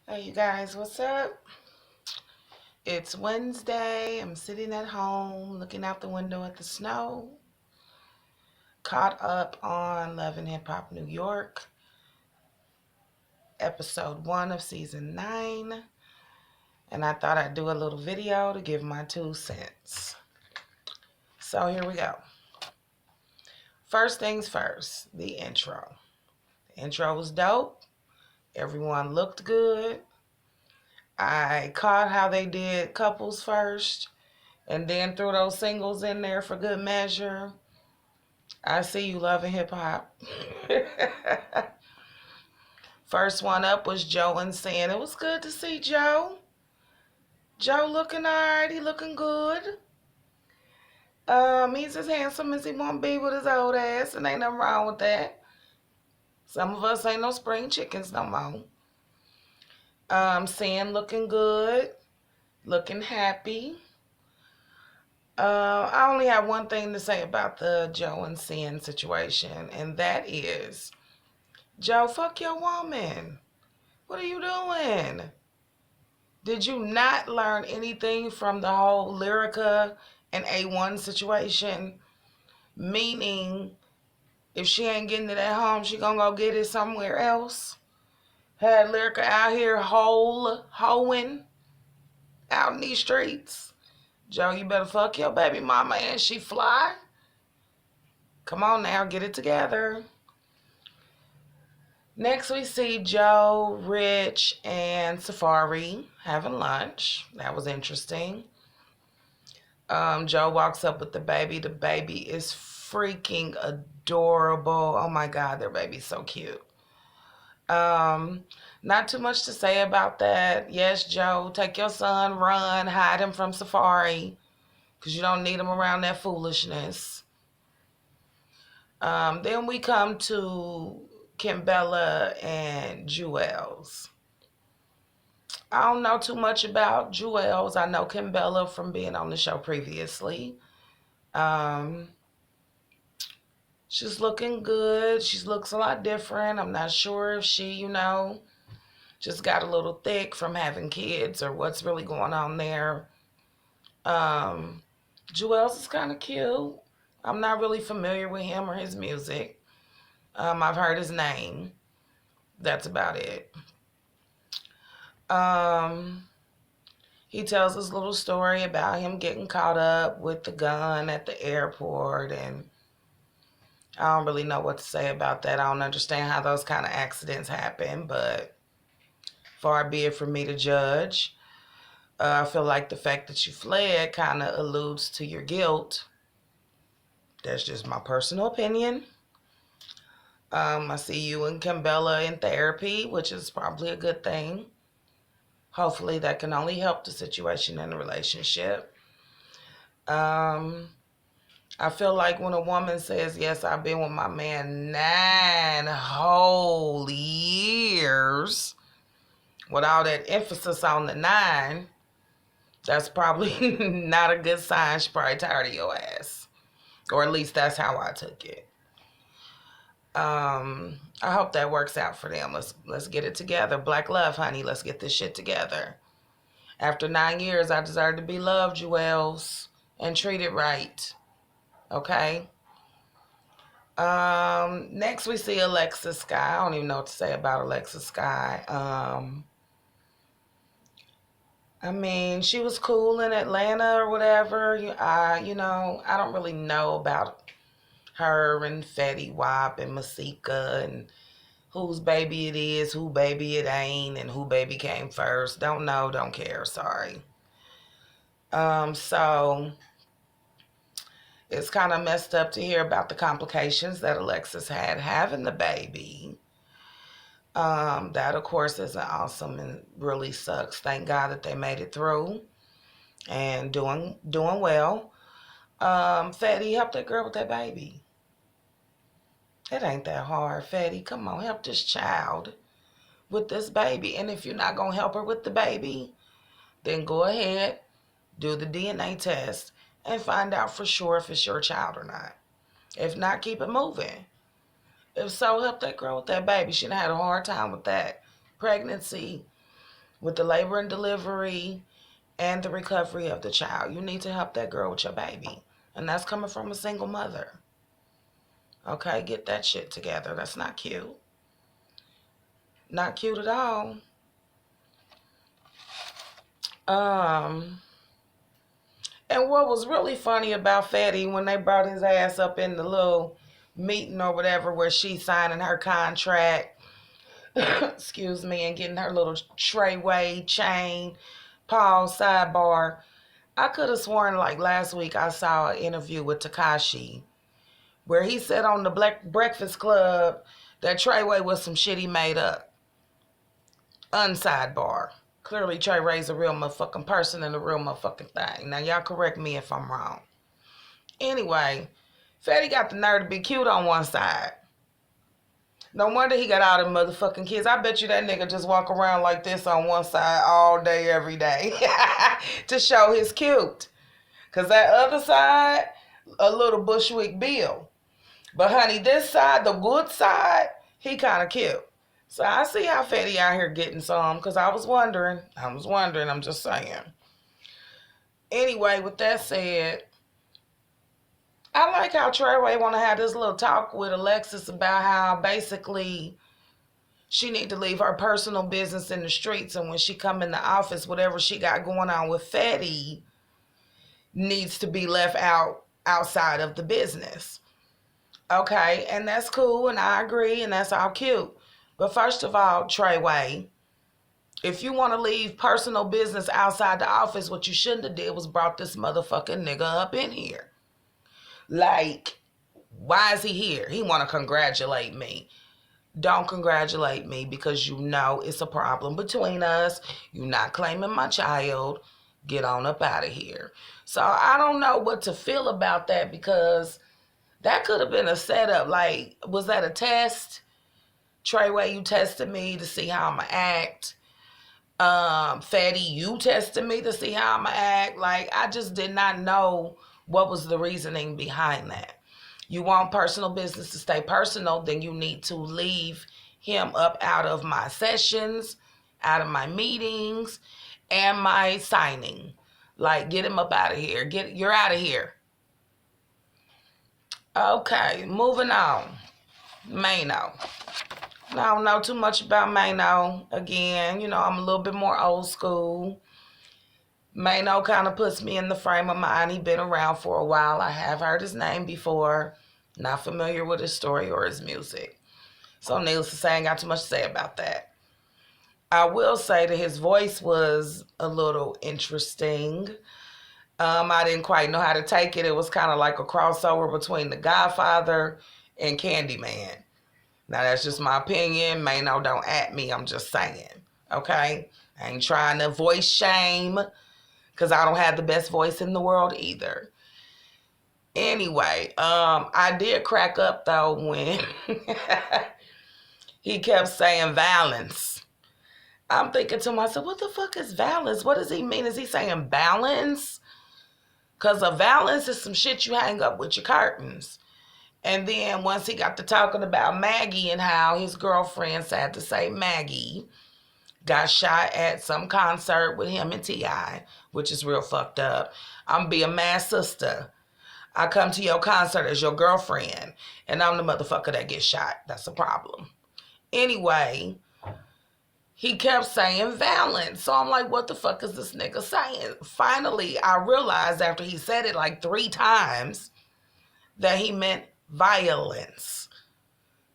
Hey, you guys, what's up? It's Wednesday. I'm sitting at home looking out the window at the snow. Caught up on Love and Hip Hop New York, episode 1 of season 9. And I thought I'd do a little video to give my 2 cents. So here we go. First things first, the intro. The intro was dope. Everyone looked good. I caught how they did couples first and then threw those singles in there for good measure. I see you loving hip hop. First one up was Joe and Sin. It was good to see Joe. Joe looking alright. He looking good. He's as handsome as he want to be with his old ass, and ain't nothing wrong with that. Some of us ain't no spring chickens no more. Sin looking good, looking happy. I only have one thing to say about the Joe and Sin situation, and that is, Joe, fuck your woman. What are you doing? Did you not learn anything from the whole Lyrica and A1 situation? Meaning, if she ain't getting it at home, she gonna go get it somewhere else? Had Lyrica out here hoeing out in these streets. Joe, you better fuck your baby mama and she fly. Come on now, get it together. Next, we see Joe, Rich, and Safari having lunch. That was interesting. Joe walks up with the baby. The baby is freaking adorable. Oh my God, their baby's so cute. Not too much to say about that. Yes, Joe, take your son, run, hide him from Safari, because you don't need him around that foolishness. Then we come to Kimbella and Jewels. I don't know too much about Jewels. I know Kimbella from being on the show previously. Um, she's looking good. She looks a lot different. I'm not sure if she, just got a little thick from having kids or what's really going on there. Jewels is kind of cute. I'm not really familiar with him or his music. I've heard his name. That's about it. Um, he tells this little story about him getting caught up with the gun at the airport, and I don't really know what to say about that. I don't understand how those kind of accidents happen, but far be it from me to judge. I feel like the fact that you fled kind of alludes to your guilt. That's just my personal opinion. I see you and Kimbella in therapy, which is probably a good thing. Hopefully that can only help the situation in the relationship. Um, I feel like when a woman says, yes, I've been with my man 9 whole years, with all that emphasis on the 9, that's probably not a good sign. She's probably tired of your ass. Or at least that's how I took it. I hope that works out for them. Let's get it together. Black love, honey. Let's get this shit together. After 9 years, I deserve to be loved, Jewels, and treated right. Okay? Next we see Alexis Sky. I don't even know what to say about Alexis Sky. I mean, she was cool in Atlanta or whatever. I don't really know about her and Fetty Wap and Masika and whose baby it is, who baby it ain't, and who baby came first. Don't know, don't care, sorry. So it's kind of messed up to hear about the complications that Alexis had having the baby. That of course isn't awesome and really sucks. Thank God that they made it through and doing well. Fetty, help that girl with that baby. It ain't that hard, Fetty. Come on, help this child with this baby. And if you're not gonna help her with the baby, then go ahead, do the DNA test, and find out for sure if it's your child or not. If not, keep it moving. If so, help that girl with that baby. She done had a hard time with that pregnancy with the labor and delivery and the recovery of the child. You need to help that girl with your baby. And that's coming from a single mother. Okay, get that shit together. That's not cute. Not cute at all. Um, and what was really funny about Fatty when they brought his ass up in the little meeting or whatever where she's signing her contract, excuse me, and getting her little Treyway chain, pause, sidebar. I could have sworn like last week I saw an interview with Takashi where he said on the Black Breakfast Club that Treyway was some shit he made up. Unsidebar. Clearly Treyway's a real motherfucking person and a real motherfucking thing. Now y'all correct me if I'm wrong. Anyway, Fatty got the nerve to be cute on one side. No wonder he got all them motherfucking kids. I bet you that nigga just walk around like this on one side all day, every day to show his cute. Because that other side, a little Bushwick Bill. But honey, this side, the good side, he kind of cute. So I see how Fatty out here getting some because I was wondering, I'm just saying. Anyway, with that said, I like how Treyway want to have this little talk with Alexis about how basically she need to leave her personal business in the streets, and when she come in the office, whatever she got going on with Fatty needs to be left outside of the business. Okay, and that's cool, and I agree, and that's all cute. But first of all, Treyway, if you want to leave personal business outside the office, what you shouldn't have did was brought this motherfucking nigga up in here. Like, why is he here? He want to congratulate me. Don't congratulate me because you know it's a problem between us. You're not claiming my child. Get on up out of here. So I don't know what to feel about that because that could have been a setup. Like, was that a test? Treyway, you tested me to see how I'ma act. Fatty, you tested me to see how I'ma act. Like, I just did not know what was the reasoning behind that. You want personal business to stay personal, then you need to leave him up out of my sessions, out of my meetings, and my signing. Like, get him up out of here. You're out of here. Okay, moving on. Mano. I don't know too much about Mano. Again, I'm a little bit more old school. Mano kind of puts me in the frame of mind. He's been around for a while. I have heard his name before. Not familiar with his story or his music. So needless to say, I ain't got too much to say about that. I will say that his voice was a little interesting. I didn't quite know how to take it. It was kind of like a crossover between The Godfather and Candyman. Now, that's just my opinion. Mano, don't at me. I'm just saying. Okay? I ain't trying to voice shame because I don't have the best voice in the world either. Anyway, I did crack up, though, when he kept saying balance. I'm thinking to myself, what the fuck is balance? What does he mean? Is he saying balance? Because a balance is some shit you hang up with your curtains. And then once he got to talking about Maggie and how his girlfriend, sad to say Maggie, got shot at some concert with him and T.I., which is real fucked up. I'm being mad sister. I come to your concert as your girlfriend, and I'm the motherfucker that gets shot. That's a problem. Anyway, he kept saying violence. So I'm like, what the fuck is this nigga saying? Finally, I realized after he said it like 3 times that he meant violence.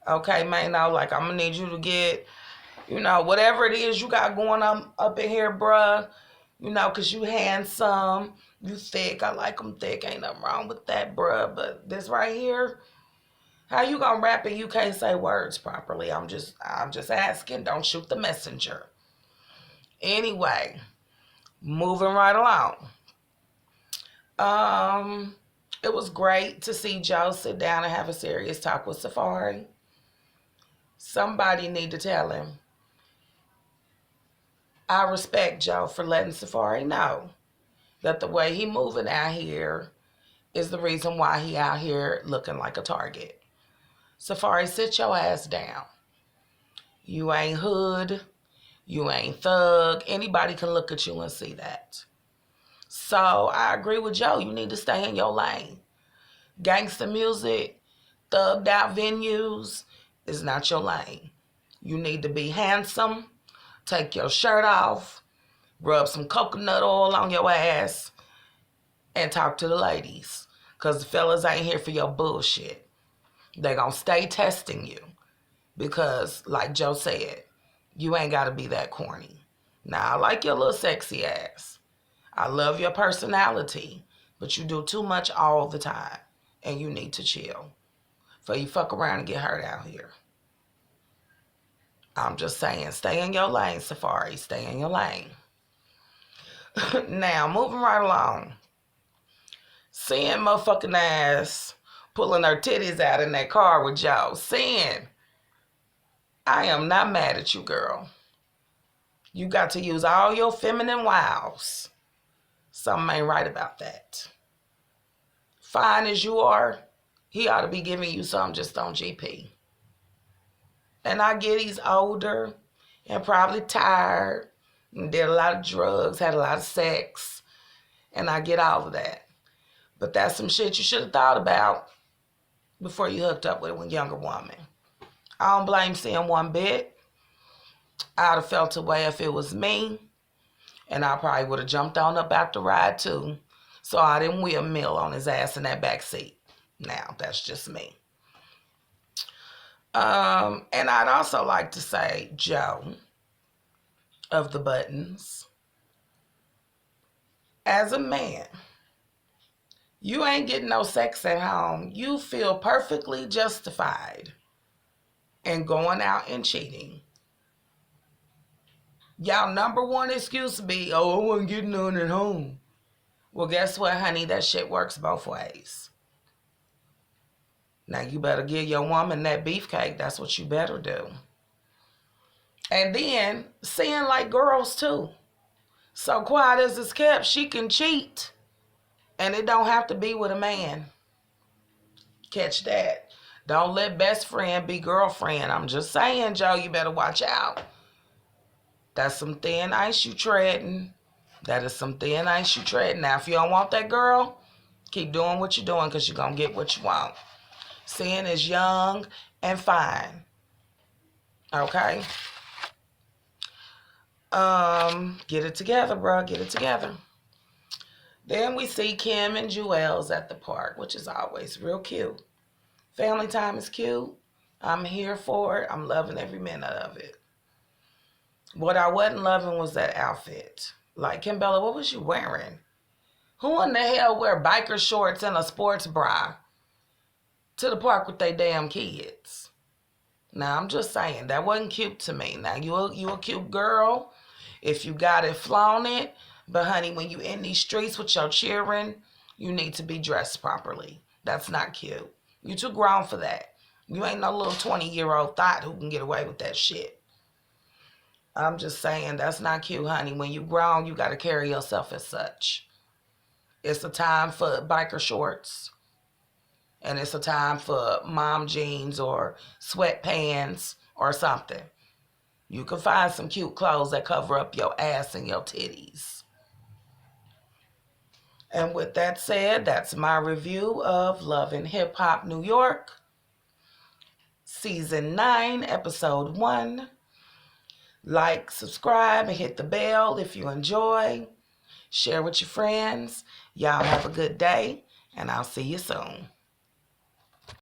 Okay, man, now, like, I'm gonna need you to get, whatever it is you got going on up in here, bruh, because you handsome, you thick. I like them thick. Ain't nothing wrong with that, bruh. But this right here, how you gonna rap and you can't say words properly? I'm just asking. Don't shoot the messenger. Anyway, moving right along. It was great to see Joe sit down and have a serious talk with Safari. Somebody need to tell him. I respect Joe for letting Safari know that the way he moving out here is the reason why he out here looking like a target. Safari, sit your ass down. You ain't hood. You ain't thug. Anybody can look at you and see that. So I agree with Joe. You need to stay in your lane. Gangster music, thugged out venues is not your lane. You need to be handsome, take your shirt off, rub some coconut oil on your ass, and talk to the ladies. Because the fellas ain't here for your bullshit. They gonna stay testing you. Because, like Joe said, you ain't gotta be that corny. Now, I like your little sexy ass. I love your personality. But you do too much all the time. And you need to chill. For you fuck around and get hurt out here. I'm just saying, stay in your lane, Safari. Stay in your lane. Now, moving right along. Seeing motherfucking ass pulling her titties out in that car with Joe. Seeing, I am not mad at you, girl. You got to use all your feminine wiles. Something ain't right about that. Fine as you are, he ought to be giving you something just on GP. And I get he's older and probably tired and did a lot of drugs, had a lot of sex. And I get all of that. But that's some shit you should have thought about before you hooked up with a younger woman. I don't blame Sam one bit. I'd have felt a way if it was me. And I probably would have jumped on up out the ride too. So I didn't wheel Mill on his ass in that back seat. Now, that's just me. And I'd also like to say, Joe of the Buttons, as a man, you ain't getting no sex at home. You feel perfectly justified in going out and cheating. Y'all number one excuse be, oh, I wasn't getting none at home. Well, guess what, honey? That shit works both ways. Now, you better give your woman that beefcake. That's what you better do. And then, seeing like girls, too. So quiet as it's kept, she can cheat. And it don't have to be with a man. Catch that. Don't let best friend be girlfriend. I'm just saying, Joe, you better watch out. That's some thin ice you treading. That is some thin ice you treading. Now, if you don't want that girl, keep doing what you're doing because you're going to get what you want. Sin is young and fine. Okay? Get it together, bro. Get it together. Then we see Kim and Jewels at the park, which is always real cute. Family time is cute. I'm here for it. I'm loving every minute of it. What I wasn't loving was that outfit. Like, Kimbella, what was you wearing? Who in the hell wear biker shorts and a sports bra to the park with their damn kids? Now, I'm just saying, that wasn't cute to me. Now, you a cute girl if you got it, flown it. But, honey, when you in these streets with your children, you need to be dressed properly. That's not cute. You too grown for that. You ain't no little 20-year-old thought who can get away with that shit. I'm just saying, that's not cute, honey. When you grown, you got to carry yourself as such. It's a time for biker shorts. And it's a time for mom jeans or sweatpants or something. You can find some cute clothes that cover up your ass and your titties. And with that said, that's my review of Love and Hip Hop New York, Season 9, Episode 1. Like, subscribe, and hit the bell if you enjoy. Share with your friends. Y'all have a good day, and I'll see you soon.